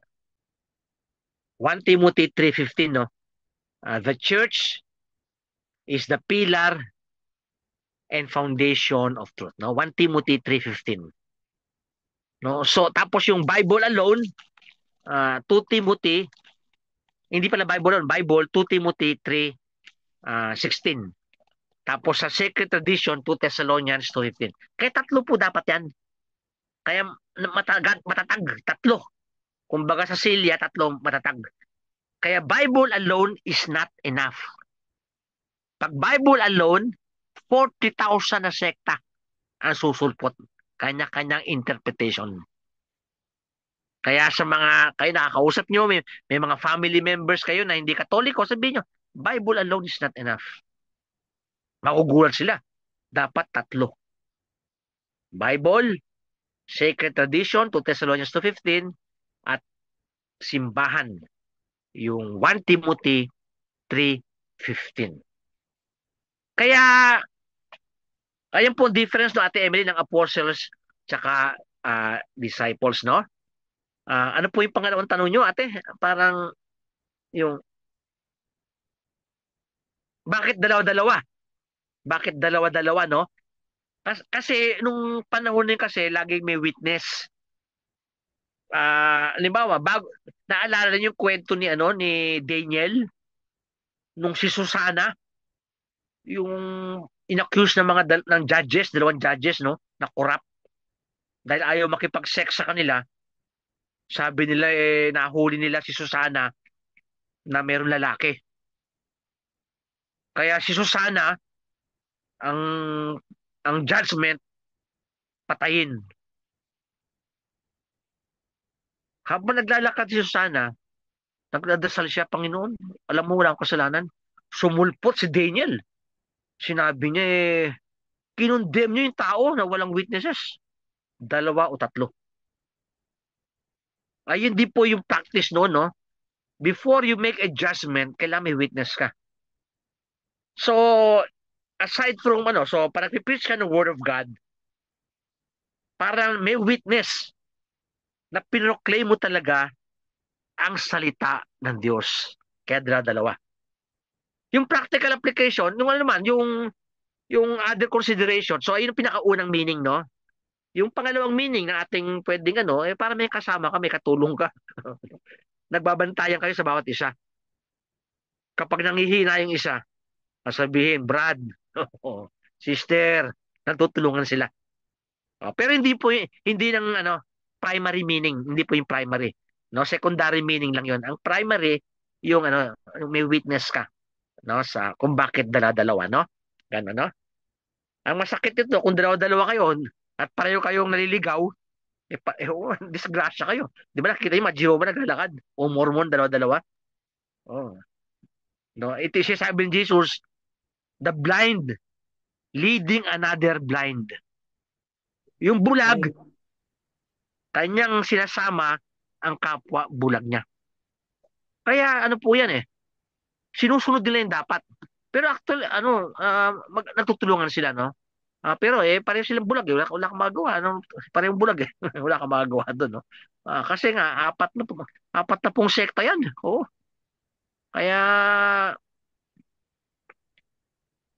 Speaker 2: 1 Timothy 3:15, no? The church is the pillar and foundation of truth, no? 1 Timothy 3:15. No? So, tapos yung Bible alone, 2 Timothy, hindi pala Bible alone, Bible, 2 Timothy 3:16. Tapos sa sacred tradition, 2 Thessalonians 2:15. Kaya tatlo po dapat yan. Kaya matatag, tatlo. Kumbaga sa silya, tatlo matatag. Kaya Bible alone is not enough. Pag Bible alone, 40,000 na sekta ang susulpot. Kanya-kanyang interpretation. Kaya sa mga, kayo nakakausap nyo, may mga family members kayo na hindi Katoliko, sabihin nyo, Bible alone is not enough. Magugulat sila. Dapat tatlo. Bible, sacred tradition, 2 Thessalonians 2:15, at simbahan, yung 1 Timothy 3:15. Kaya, ayun po difference, no, Ate Emily, ng apostles tsaka disciples, no? Ano po yung pangalawang tanong nyo, ate? Parang yung, bakit dalawa-dalawa? Bakit dalawa-dalawa, no? Kasi nung panahon din kasi, laging may witness. Halimbawa, naalala niyo yung kwento ni, ni Daniel? Nung si Susana, yung inaccuse ng mga ng judges, 2 judges, no? Na corrupt. Dahil ayaw makipag-sex sa kanila, sabi nila, nahuli nila si Susana na mayroong lalaki. Kaya si Susana, ang judgment, patayin. Habang naglalakad si Susana, nagdadasal siya, Panginoon, alam mo wala akong kasalanan. Sumulpot si Daniel. Sinabi niya, kinondemn niyo yung tao na walang witnesses. 2 o 3. Ayun di po yung practice no? Before you make a judgment, kailangan may witness ka. So, aside from so pag nag-preach ka ng Word of God, parang may witness na pinoclaim mo talaga ang salita ng Diyos. Kaya 2. Yung practical application, yung other consideration. So, ayun yung pinakaunang meaning, no? Yung pangalawang meaning na ating pwedeng para may kasama ka, may katulong ka. Nagbabantayan kayo sa bawat isa. Kapag nangihina yung isa, sabihin, Brad, sister, natutulungan sila. Pero hindi ng primary meaning, hindi po yung primary. No, secondary meaning lang 'yon. Ang primary yung yung may witness ka, no, sa kung bakit dala-dalawa, no? Ganun, no? Ang masakit nito kung dalawa-dalawa kayo at pareho kayong naliligaw, disgrasya kayo. Di ba nakita yung mga Jehovah naglalakad? O Mormon, dalawa-dalawa? Oh. No, ito siya sabi ni Jesus, the blind leading another blind. Yung bulag, kanyang sinasama ang kapwa bulag niya. Kaya ano po yan sinusunod nila yung dapat. Pero actually, natutulungan sila, no? Pero pareho silang bulag wala kang magagawa. Parehong bulag wala kang magagawa doon, no? Kasi nga, apat na pong sekta yan. Oo. Kaya,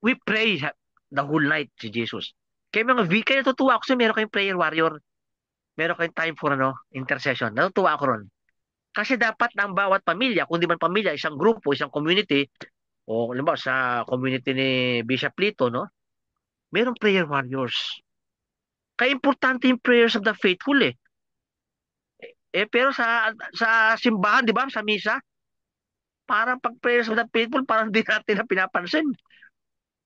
Speaker 2: we pray the whole night si Jesus. Kaya kaya natutuwa ako sa meron kayong prayer warrior. Meron kayong time for intercession. Natutuwa ako ron. Kasi dapat ang bawat pamilya, kung di man pamilya, isang grupo, isang community, o alam ba, sa community ni Bishop Lito, no? Merong prayer warriors. Kaya importante yung prayers of the faithful pero sa simbahan, di ba, sa misa, parang pag prayers of the faithful, parang di natin na pinapansin.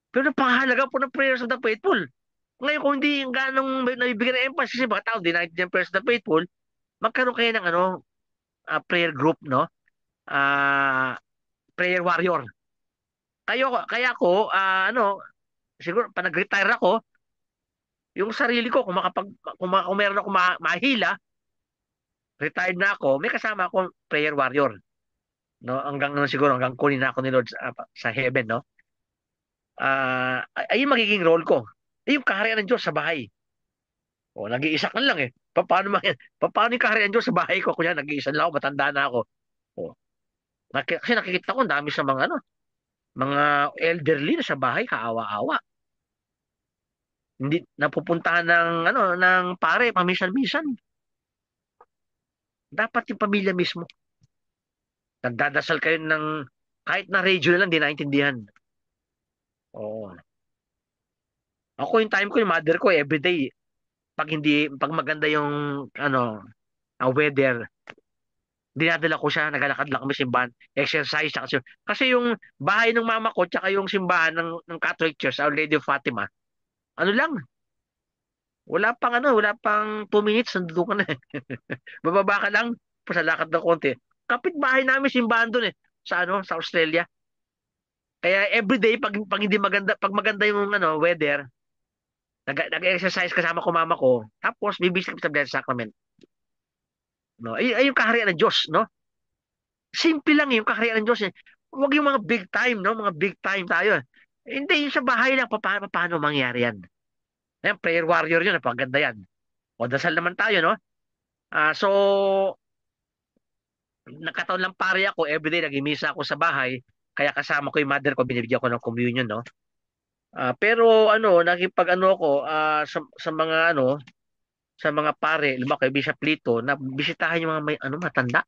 Speaker 2: Pero napakahalaga po ng prayers of the faithful. Ngayon, kung hindi ganong nabibigyan ng emphasis sa mga tao, di natin yung prayers of the faithful, magkaroon kayo ng prayer group, no? Prayer warrior. Kaya ako, siguro, pag nag-retire ako, yung sarili ko, kung meron ako mahila, retired na ako, may kasama akong prayer warrior. No, hanggang kunin na ako ni Lord sa heaven, no? Ayun magiging role ko. Yung kaharian ng Diyos sa bahay. Nag-iisa ka lang paano yung kaharian ng Diyos sa bahay ko? Kunya, nag-iisa lang ako, matanda na ako. Kasi nakikita ko, dami sa mga elderly na sa bahay, kaawa-awa. Hindi napupuntahan ng pare, paminsan-minsan. Dapat yung pamilya mismo. Nagdadasal kayo kahit na radio na lang, di naintindihan. Oo. Ako yung time ko, yung mother ko, everyday, pag maganda yung, weather, dinadala ko siya, naglalakad lang kami simbahan, exercise, kasi yung bahay ng mama ko, tsaka yung simbahan ng Catholic Church, Our Lady of Fatima, ano lang, wala pang 2 minutes, nandito ka na Bababa ka lang, pasalakad ng konti. Kapit-bahay namin simbahan doon sa Australia. Kaya everyday, pag hindi maganda, pag maganda yung weather, nag-exercise kasama ko mama ko, tapos bibisip sa Blessed Sacrament. No? Ay yung kaharian ng Diyos, no? Simple lang yung kaharian ng Diyos Huwag yung mga big time, no? Mga big time tayo. Hindi, yung sa bahay lang, paano mangyari yan? Ayan, prayer warrior yun, napaganda yan. O dasal naman tayo, no? So, nakataon lang pare ako, everyday nagimisa ako sa bahay, kaya kasama ko yung mother ko, binibigyan ko ng communion, no? Pero nakipag ako sa mga sa mga pare, kay Bishop Lito, na bisitahin yung mga may matanda.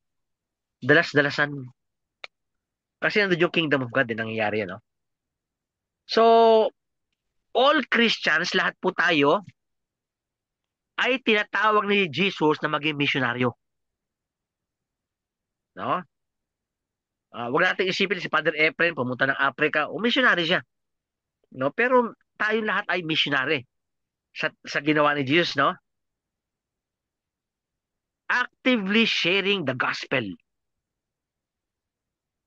Speaker 2: Dalas-dalasan. Kasi nandun yung kingdom of God din nangyayari, no? So, all Christians, lahat po tayo, ay tinatawag ni Jesus na maging misyonaryo. No? Wag natin isipin si Father Efren, pumunta ng Africa, missionary siya. No? Pero tayo lahat ay missionary sa ginawa ni Jesus, no? Actively sharing the gospel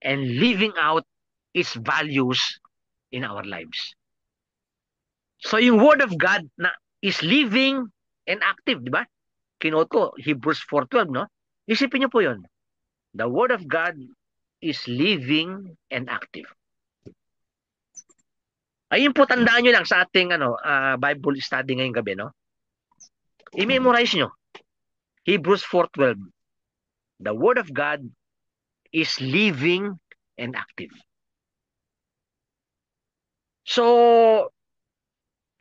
Speaker 2: and living out its values in our lives. So yung Word of God na is living and active, di ba? Kinote ko, Hebrews 4:12, no? Isipin niyo po yun. The Word of God is living and active. Ayun po, tandaan nyo lang sa ating Bible study ngayong gabi, no? I-memorize nyo. Hebrews 4:12. The Word of God is living and active. So,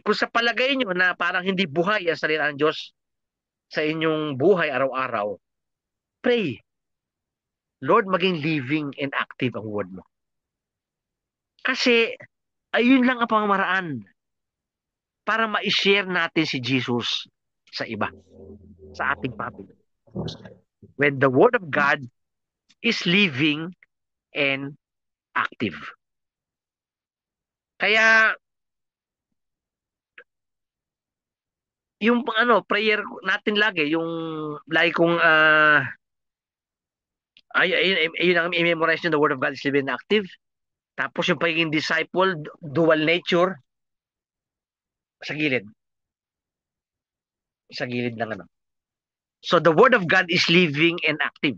Speaker 2: kung sa palagay nyo na parang hindi buhay ang salita ng Diyos sa inyong buhay araw-araw, pray. Lord, maging living and active ang word mo. Kasi ayun lang ang pamamaraan para ma-share natin si Jesus sa iba, sa ating family. When the Word of God is living and active. Kaya yung prayer natin lagi, yung lagi kong ayun ang i-memorize nyo, the Word of God is living and active. Tapos yung pagiging disciple, dual nature, sa gilid. Sa gilid ng ano. So the Word of God is living and active.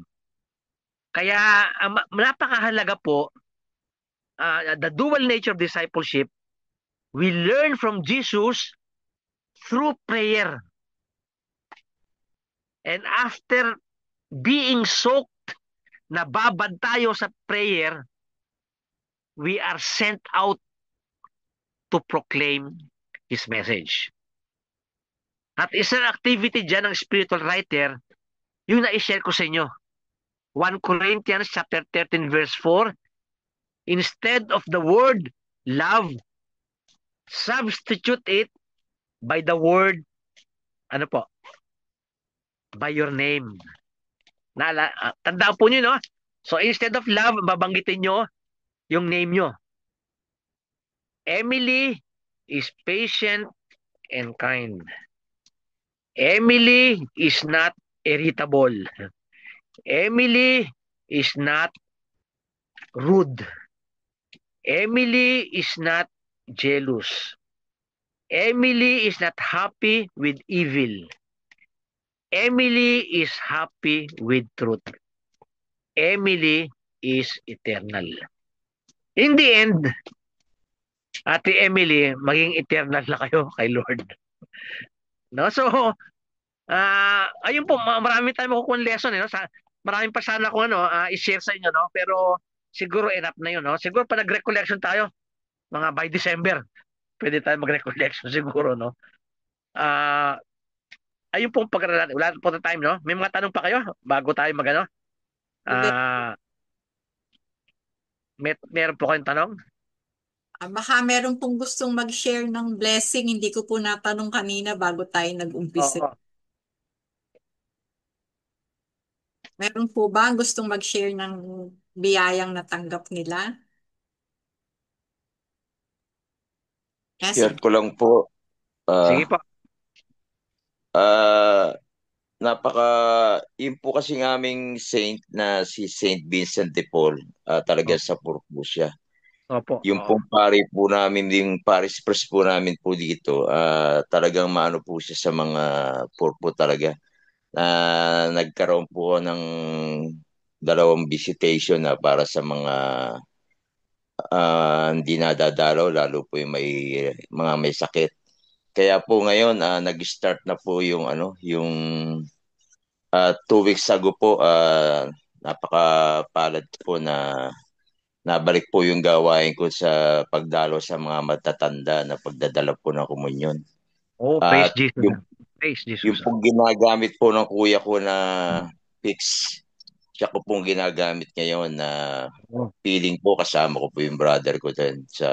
Speaker 2: Kaya napakahalaga po, the dual nature of discipleship, we learn from Jesus through prayer. And after being soaked, nababad tayo sa prayer, we are sent out to proclaim His message. At isang activity dyan ng spiritual writer, yung na-share ko sa inyo. 1 Corinthians chapter 13 verse 4, instead of the word love, substitute it by the word, ano po, by your name. Tandaan po nyo, no? So instead of love, babanggitin nyo yung name nyo. Emily is patient and kind. Emily is not irritable. Emily is not rude. Emily is not jealous. Emily is not happy with evil. Emily is happy with truth. Emily is eternal. In the end, Ate Emily, maging eternal na kayo kay Lord. No? So, ayun po, marami tayong makukuha lesson. No? Marami pa sana kung i-share sa inyo. No? Pero siguro enough na yun. No? Siguro pa nag-recollection tayo, mga by December, pwede tayo mag-recollection siguro. No? Ayun pong pag-aralan. Wala po na time. No? May mga tanong pa kayo bago tayo mag-ano? Meron po kayong tanong?
Speaker 1: Baka meron pong gustong mag-share ng blessing. Hindi ko po natanong kanina bago tayo nag-umpisa.
Speaker 2: Oo.
Speaker 1: Meron po ba gustong mag-share ng biyayang natanggap nila? Yes.
Speaker 4: Share ko lang po.
Speaker 2: Sige po.
Speaker 4: Napaka, yun po kasi ng aming saint na si Saint Vincent de Paul, talaga sa purpo siya.
Speaker 2: Opo.
Speaker 4: Yung pong pari po namin, yung parish priest po namin po dito, talagang maano po siya sa mga purpo talaga. Nagkaroon po ng dalawang visitation na para sa mga hindi nadadalaw, lalo po yung mga may sakit. Kaya po ngayon, nag-start na po yung 2 weeks ago po, napakapalad po na nabalik po yung gawain ko sa pagdalo sa mga matatanda na pagdadala po ng komunyon.
Speaker 2: Oh, praise
Speaker 4: At
Speaker 2: Jesus. Praise
Speaker 4: yung
Speaker 2: Jesus.
Speaker 4: pong ginagamit po ng kuya ko na fix, siya ko pong ginagamit ngayon na feeling po, kasama ko po yung brother ko din sa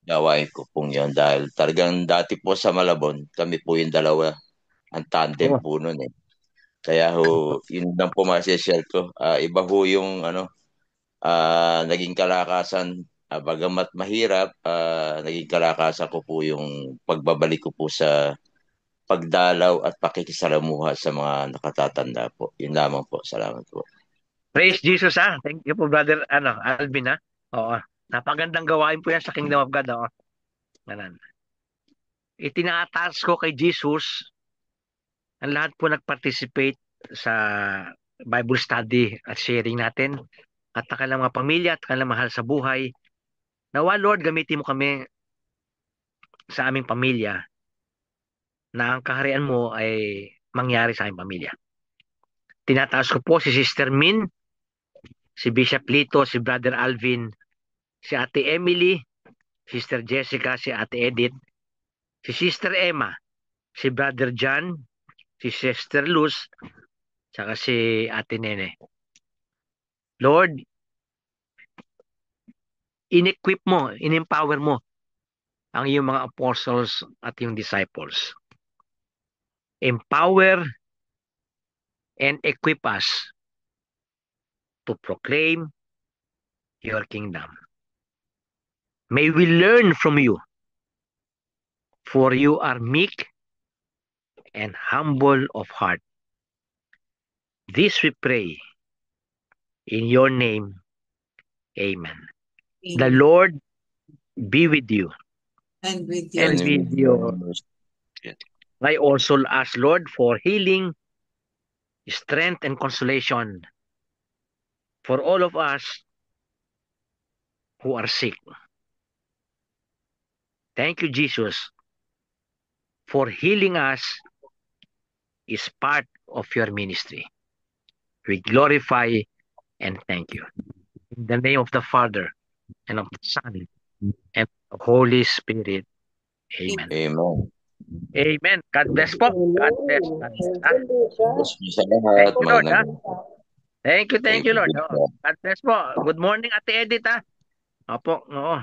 Speaker 4: gawain ko pong yun. Dahil talagang dati po sa Malabon, kami po yung dalawa, ang tandem po nun eh. Kaya yun lang po masishare ko. Iba ho yung naging kalakasan. Bagamat mahirap, naging kalakasan ko po yung pagbabalik ko po sa pagdalaw at pakikisalamuha sa mga nakatatanda po. Yun lamang po. Salamat po.
Speaker 2: Praise Jesus, ha. Thank you po, brother Alvin, ha. Oo. Napagandang gawain po yan sa Kingdom of God, oo. Ganun. Itinataas ko kay Jesus ang lahat po nag-participate sa Bible study at sharing natin at ang kanilang mga pamilya at kanilang mahal sa buhay. Nawa, Lord, gamitin mo kami sa aming pamilya na ang kaharian mo ay mangyari sa aming pamilya. Tinataas ko po si Sister Min, si Bishop Lito, si Brother Alvin, si Ate Emily, Sister Jessica, si Ate Edith, si Sister Emma, si Brother John, si Sister Luz, saka si Ate Nene. Lord, in-equip mo, in-empower mo ang iyong mga apostles at yung disciples. Empower and equip us to proclaim your kingdom. May we learn from you, for you are meek and humble of heart. This we pray in your name. Amen. The Lord be with you.
Speaker 1: And with
Speaker 2: And
Speaker 1: your
Speaker 2: with your. I also ask, Lord, for healing, strength, and consolation for all of us who are sick. Thank you, Jesus, for healing us is part of your ministry. We glorify and thank you. In the name of the Father, and of the Son, and of the Holy Spirit. Amen.
Speaker 4: Amen.
Speaker 2: Amen. God bless po. God bless.
Speaker 4: Bless you sa lahat.
Speaker 2: Thank you, Lord. Ha?
Speaker 4: Magandang
Speaker 2: Thank you,
Speaker 4: Thank
Speaker 2: you,
Speaker 4: you.
Speaker 2: Lord. Oh, God bless po. Good morning, Ate Edith. Ha? Opo, oo.